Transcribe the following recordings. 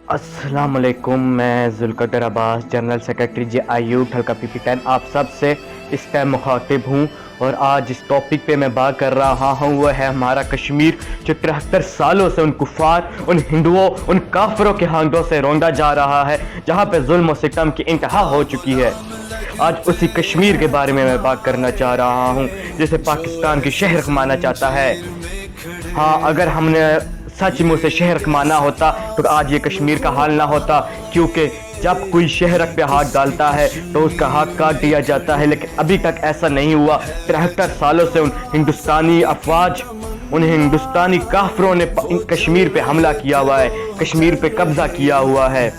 अस्सलाम वालेकुम। मैं ज़ुल्क़ादर अब्बास, जनरल सेक्रेटरी JIU हल्का PP10 आप सब से इस टाइम मुखातिब हूँ। और आज इस टॉपिक पे मैं बात कर रहा हूँ वो है हमारा कश्मीर, जो 73 सालों से उन कुफ़ार, उन हिंदुओं, उन काफिरों के हाथों से रौंदा जा रहा है, जहाँ पे जुल्म और सितम की इंतहा हो चुकी है। आज उसी कश्मीर के बारे में मैं बात करना चाह रहा हूँ, जिसे पाकिस्तान की शहर माना जाता है। हाँ, अगर हमने सच में उसे शहर माना होता तो आज ये कश्मीर का हाल ना होता, क्योंकि जब कोई शहर पे हाथ डालता है तो उसका हाथ काट दिया जाता है। लेकिन अभी तक ऐसा नहीं हुआ। 73 सालों से उन हिंदुस्तानी अफवाज, उन हिंदुस्तानी काफिरों ने कश्मीर पे हमला किया हुआ है, कश्मीर पे कब्जा किया हुआ है,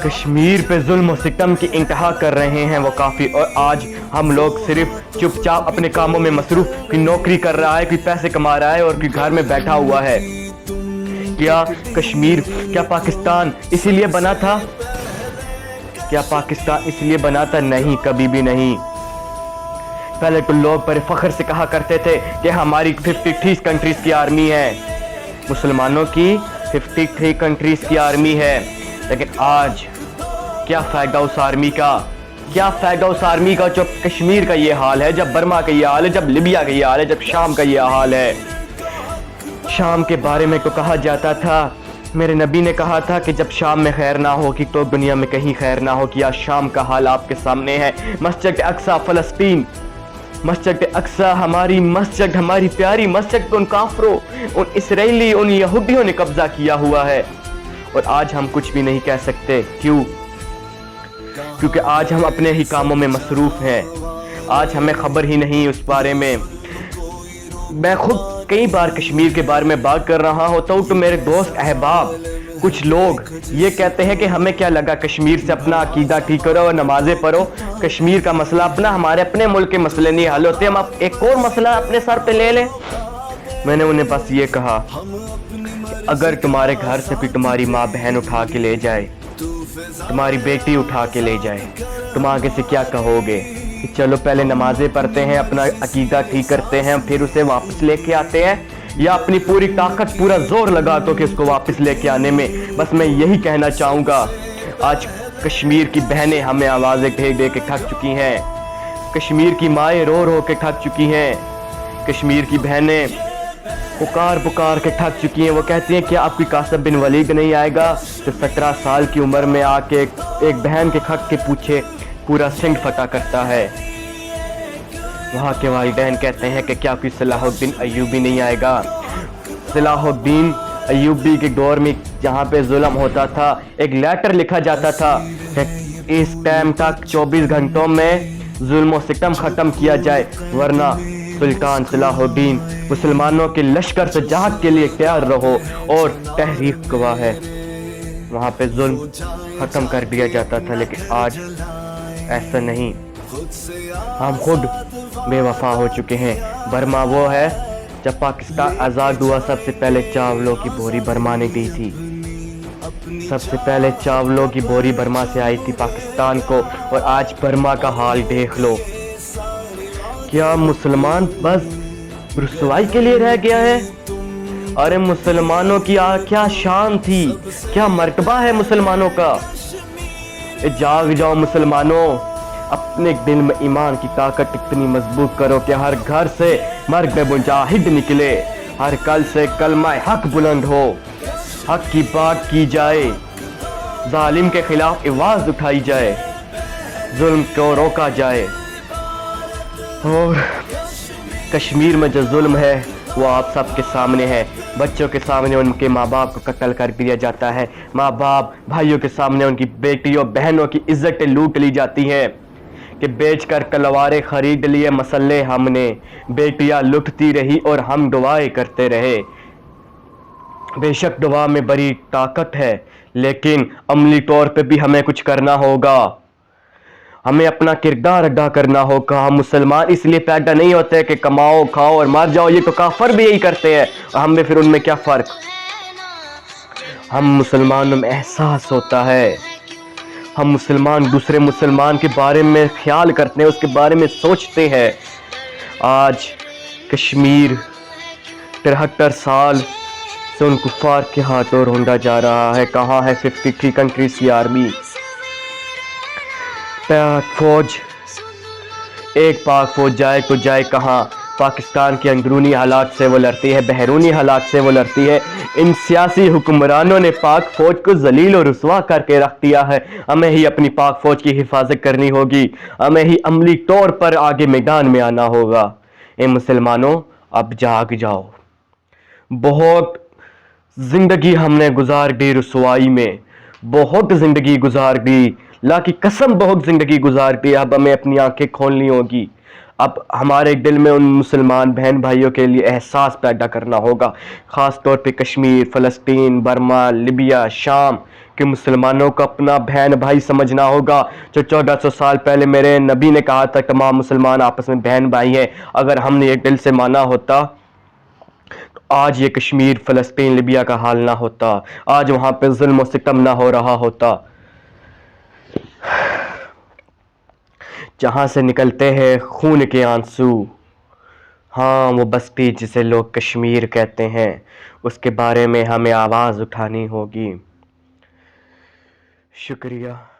कश्मीर पे जुल्म और सितम की इंतहा कर रहे हैं वो काफ़ी। और आज हम लोग सिर्फ चुपचाप अपने कामों में मसरूफ, कोई नौकरी कर रहा है, कोई पैसे कमा रहा है और कोई घर में बैठा हुआ है। क्या कश्मीर, क्या पाकिस्तान इसीलिए बना था? क्या पाकिस्तान इसलिए बना था? नहीं, कभी भी नहीं। पहले तो लोग बड़े फख्र से कहा करते थे कि हमारी 53 कंट्रीज की आर्मी है, मुसलमानों की 53 कंट्रीज की आर्मी है। लेकिन आज क्या फ़ायदा उस आर्मी का? क्या फ़ायदा उस आर्मी का जब कश्मीर का ये हाल है, जब बर्मा का ये हाल है, जब लिबिया का ये हाल है, जब शाम का ये हाल है। शाम के बारे में तो कहा जाता था, मेरे नबी ने कहा था कि जब शाम में खैर ना होगी तो दुनिया में कहीं खैर ना होगी। आज शाम का हाल आपके सामने है। मस्जिद अक्सा फ़लस्तीन, मस्जिद अक्सा हमारी मस्जिद, हमारी प्यारी मस्जिद को उन काफरों, उन इसराइली, उन यहूदियों ने कब्जा किया हुआ है। और आज हम कुछ भी नहीं कह सकते। क्यों? क्योंकि आज हम अपने ही कामों में मसरूफ हैं। आज हमें खबर ही नहीं उस बारे में। मैं खुद कई बार कश्मीर के बारे में बात कर रहा होता हूँ तो मेरे दोस्त अहबाब, कुछ लोग ये कहते हैं कि हमें क्या लगा, कश्मीर से अपना अकीदा ठीक करो और नमाजें पढ़ो, कश्मीर का मसला अपना, हमारे अपने मुल्क के मसले नहीं हल होते, हम आप एक और मसला अपने सर पे ले लें। मैंने उन्हें बस ये कहा, अगर तुम्हारे घर से कोई तुम्हारी माँ बहन उठा के ले जाए, तुम्हारी बेटी उठा के ले जाए, तुम आगे से क्या कहोगे? कि चलो पहले नमाजें पढ़ते हैं, अपना अकीदा ठीक करते हैं, फिर उसे वापस लेके आते हैं, या अपनी पूरी ताकत, पूरा जोर लगा दो कि उसको वापस लेके आने में। बस मैं यही कहना चाहूँगा। आज कश्मीर की बहनें हमें आवाज़ें दे दे के थक चुकी हैं, कश्मीर की माएँ रो रो के थक चुकी हैं, कश्मीर की बहनें पुकार पुकार के थक चुकी हैं। वो कहती हैं कि आपकी कासिम बिन वलीद नहीं आएगा? तो 17 साल की उम्र में आके एक बहन के खक के पूछे पूरा सिंध फतह करता है। वहाँ के वालिदैन कहते हैं कि क्या कोई सलाहुद्दीन अय्यूबी नहीं आएगा? सलाहुद्दीन अय्यूबी के दौर में जहाँ पे जुल्म होता था, एक लेटर लिखा जाता था कि इस टाइम तक 24 घंटों में जुल्म और सितम ख़त्म किया जाए, वरना सुल्तान सलाहुद्दीन मुसलमानों के लश्कर से जहाद के लिए तैयार रहो। और तहरीक गवाह है, वहाँ पे जुल्म ख़त्म कर दिया जाता था। लेकिन आज ऐसा नहीं, हम खुद बेवफा हो चुके हैं। बर्मा वो है, जब पाकिस्तान आज़ाद हुआ सबसे पहले चावलों की बोरी बर्मा ने दी थी, सबसे पहले चावलों की बोरी बर्मा से आई थी पाकिस्तान को। और आज बर्मा का हाल देख लो। क्या मुसलमान बस रुसवाई के लिए रह गया है? अरे मुसलमानों की क्या शान थी, क्या मर्तबा है मुसलमानों का। जाग जाओ मुसलमानों, अपने दिल में ईमान की ताकत इतनी मजबूत करो कि हर घर से मर्द मुजाहिद निकले, हर कल से कलमा हक बुलंद हो, हक की बात की जाए, जालिम के खिलाफ आवाज़ उठाई जाए, जुल्म को रोका जाए। और कश्मीर में जो जुल्म है वो आप सबके सामने है। बच्चों के सामने उनके माँ बाप को कत्ल कर दिया जाता है, माँ बाप भाइयों के सामने उनकी बेटियों बहनों की इज्जतें लूट ली जाती हैं कि बेचकर तलवारें खरीद लिए मसल्ले हमने, बेटियां लुटती रही और हम दुआएं करते रहे। बेशक दुआ में बड़ी ताकत है, लेकिन अमली तौर पे भी हमें कुछ करना होगा, हमें अपना किरदार अदा करना होगा। हम मुसलमान इसलिए पैदा नहीं होते कि कमाओ खाओ और मर जाओ, ये तो काफिर भी यही करते हैं, और हमें फिर उनमें क्या फ़र्क। हम मुसलमानों में एहसास होता है, हम मुसलमान दूसरे मुसलमान के बारे में ख्याल करते हैं, उसके बारे में सोचते हैं। आज कश्मीर 73 साल سے ان کفار کے ہاتھوں روندا جا رہا ہے۔ کہاں ہے 53 کنٹریز کی آرمی؟ پاک فوج، ایک پاک فوج جائے تو جائے کہاں؟ پاکستان کے اندرونی حالات سے وہ لڑتی ہے، بیرونی حالات سے وہ لڑتی ہے۔ ان سیاسی حکمرانوں نے پاک فوج کو ذلیل و رسوا کر کے رکھ دیا ہے۔ ہمیں ہی اپنی پاک فوج کی حفاظت کرنی ہوگی، ہمیں ہی عملی طور پر آگے میدان میں آنا ہوگا۔ اے مسلمانوں، اب جاگ جاؤ۔ بہت زندگی ہم نے گزار دی رسوائی میں، بہت زندگی گزار دی، اللہ کی قسم بہت زندگی گزار دی۔ اب ہمیں اپنی آنکھیں کھولنی ہوگی۔ اب ہمارے دل میں ان مسلمان بہن بھائیوں کے لیے احساس پیدا کرنا ہوگا، خاص طور پہ کشمیر، فلسطین، برما، لیبیا، شام کے مسلمانوں کو اپنا بہن بھائی سمجھنا ہوگا۔ جو 1400 سال پہلے میرے نبی نے کہا تھا تمام مسلمان آپس میں بہن بھائی ہیں، اگر ہم نے ایک دل سے مانا ہوتا تو آج یہ کشمیر، فلسطین، لیبیا کا حال نہ ہوتا، آج وہاں پہ ظلم و ستم نہ ہو رہا ہوتا۔ جہاں سے نکلتے ہیں خون کے آنسو، ہاں وہ بستی جسے لوگ کشمیر کہتے ہیں، اس کے بارے میں ہمیں آواز اٹھانی ہوگی۔ شکریہ۔